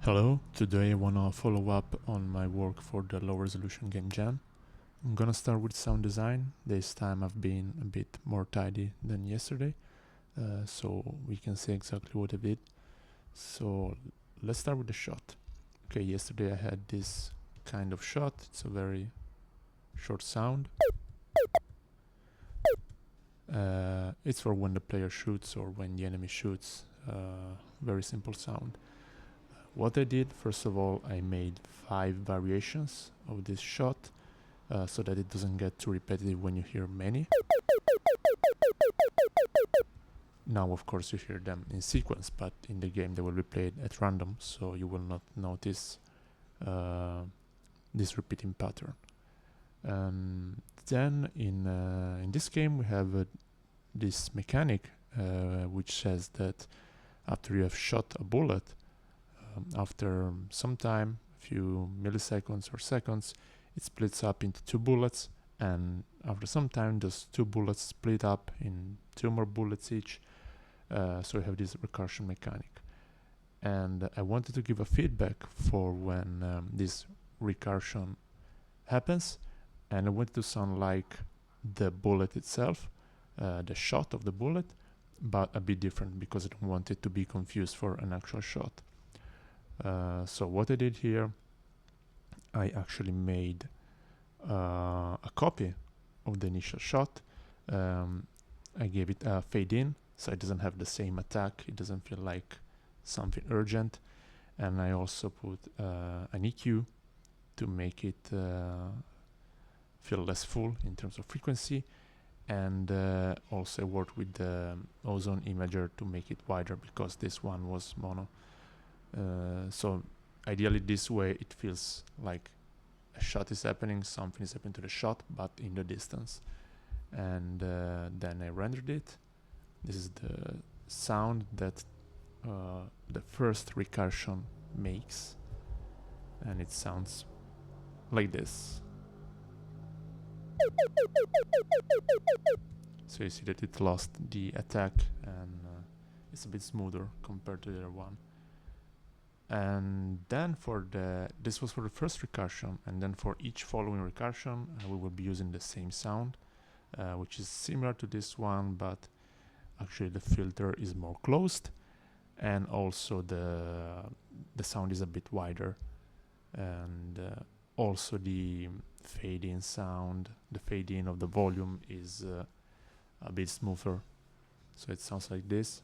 Hello, today I wanna follow up on my work for the low resolution game jam. I'm gonna start with sound design. This time I've been a bit more tidy than yesterday, so we can see exactly what I did. So let's start with the shot. Okay, yesterday I had this kind of shot. It's a very short sound. It's for when the player shoots or when the enemy shoots. Very simple sound. What I did, first of all, I made 5 variations of this shot so that it doesn't get too repetitive when you hear many. Now, of course, you hear them in sequence, but in the game they will be played at random, so you will not notice this repeating pattern. Then in this game we have this mechanic which says that after you have shot a bullet, after some time, a few milliseconds or seconds, it splits up into 2 bullets, and after some time those 2 bullets split up in 2 more bullets each, so you have this recursion mechanic. And I wanted to give a feedback for when this recursion happens, and I wanted to sound like the bullet itself, the shot of the bullet, but a bit different because I don't want it to be confused for an actual shot. So what I did here, I actually made a copy of the initial shot. I gave it a fade in, so it doesn't have the same attack. It doesn't feel like something urgent. And I also put an EQ to make it feel less full in terms of frequency. And also I worked with the ozone imager to make it wider because this one was mono. So ideally this way it feels like a shot is happening, something is happening to the shot, but in the distance. And then I rendered it. This is the sound that the first recursion makes, and it sounds like this. So you see that it lost the attack, and it's a bit smoother compared to the other one. And then this was for the first recursion, and then for each following recursion we will be using the same sound, which is similar to this one, but actually the filter is more closed, and also the sound is a bit wider, and also the fade in sound, the fade in of the volume is a bit smoother, so it sounds like this.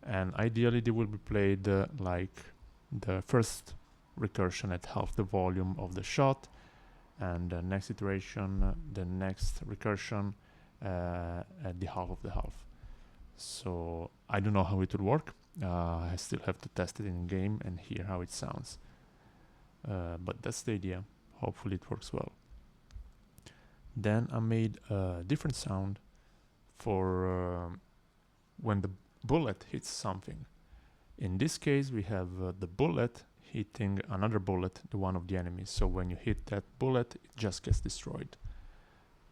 And ideally they will be played like the first recursion at half the volume of the shot, and the next iteration, the next recursion at the half of the half. So I don't know how it will work. I still have to test it in game and hear how it sounds. But that's the idea. Hopefully it works well. Then I made a different sound for when the bullet hits something. In this case we have the bullet hitting another bullet, the one of the enemy. So when you hit that bullet, it just gets destroyed.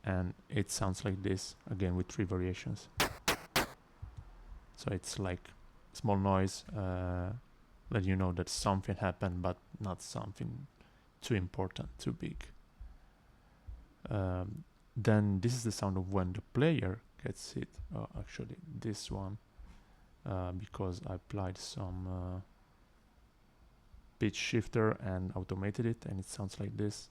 And it sounds like this, again with 3 variations. So it's like small noise, let you know that something happened, but not something too important, too big. Then this is the sound of when the player gets hit. Actually this one, because I applied some pitch shifter and automated it, and it sounds like this.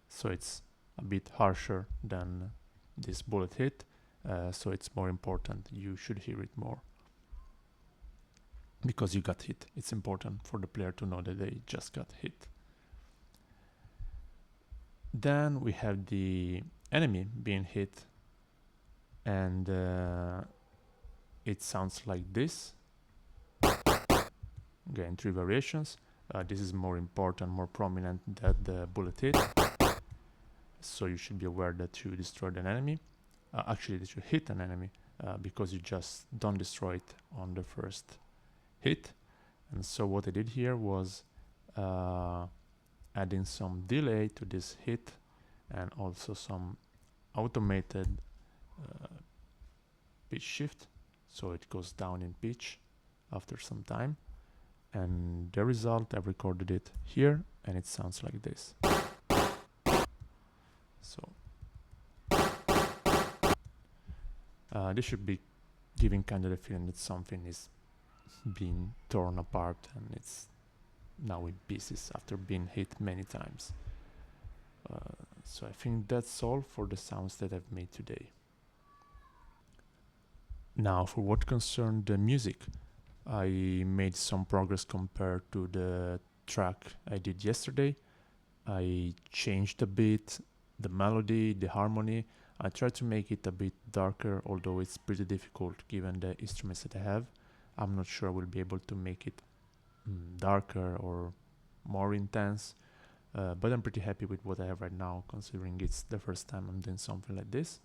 So it's a bit harsher than this bullet hit, so it's more important. You should hear it more because you got hit. It's important for the player to know that they just got hit. Then we have the enemy being hit, and it sounds like this. Again, 3 variations. This is more important, more prominent than the bullet hit. So you should be aware that you destroyed an enemy. Actually, that you hit an enemy, because you just don't destroy it on the first hit. And so what I did here was adding some delay to this hit, and also some automated pitch shift, so it goes down in pitch after some time. And the result, I've recorded it here, and it sounds like this. So this should be giving kind of the feeling that something is being torn apart and it's now in pieces after being hit many times. So I think that's all for the sounds that I've made today. Now for what concerned the music, I made some progress compared to the track I did yesterday. I changed a bit the melody, the harmony. I tried to make it a bit darker, although it's pretty difficult given the instruments that I have. I'm not sure I will be able to make it darker or more intense, but I'm pretty happy with what I have right now, considering it's the first time I'm doing something like this.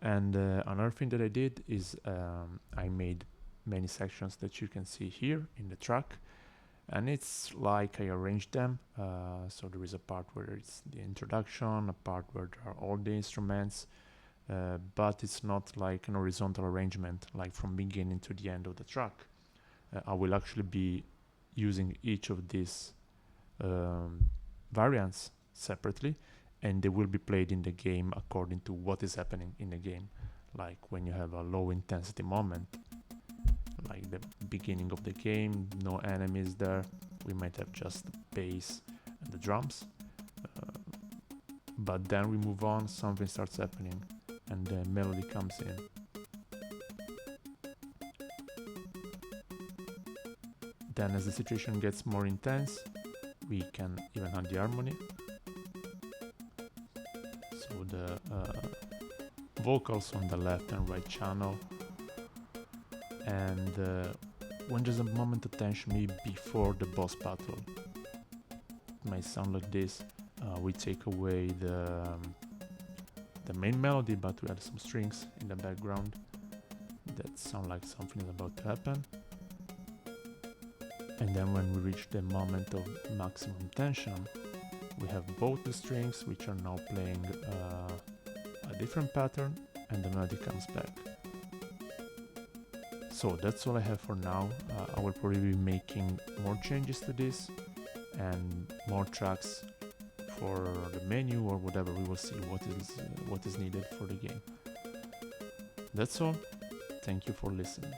And another thing that I did is I made many sections that you can see here in the track, and it's like I arranged them. So there is a part where it's the introduction, a part where there are all the instruments, but it's not like an horizontal arrangement, like from beginning to the end of the track. I will actually be using each of these variants separately, and they will be played in the game according to what is happening in the game. Like when you have a low intensity moment, like the beginning of the game, no enemies there, we might have just the bass and the drums, but then we move on, something starts happening and the melody comes in. Then as the situation gets more intense, we can even add the harmony. So the vocals on the left and right channel, and when there's a moment of tension, maybe before the boss battle, it might sound like this. We take away the main melody, but we add some strings in the background that sound like something is about to happen. And then when we reach the moment of maximum tension, we have both the strings, which are now playing a different pattern, and the melody comes back. So that's all I have for now. I will probably be making more changes to this and more tracks for the menu or whatever. We will see what is needed for the game. That's all. Thank you for listening.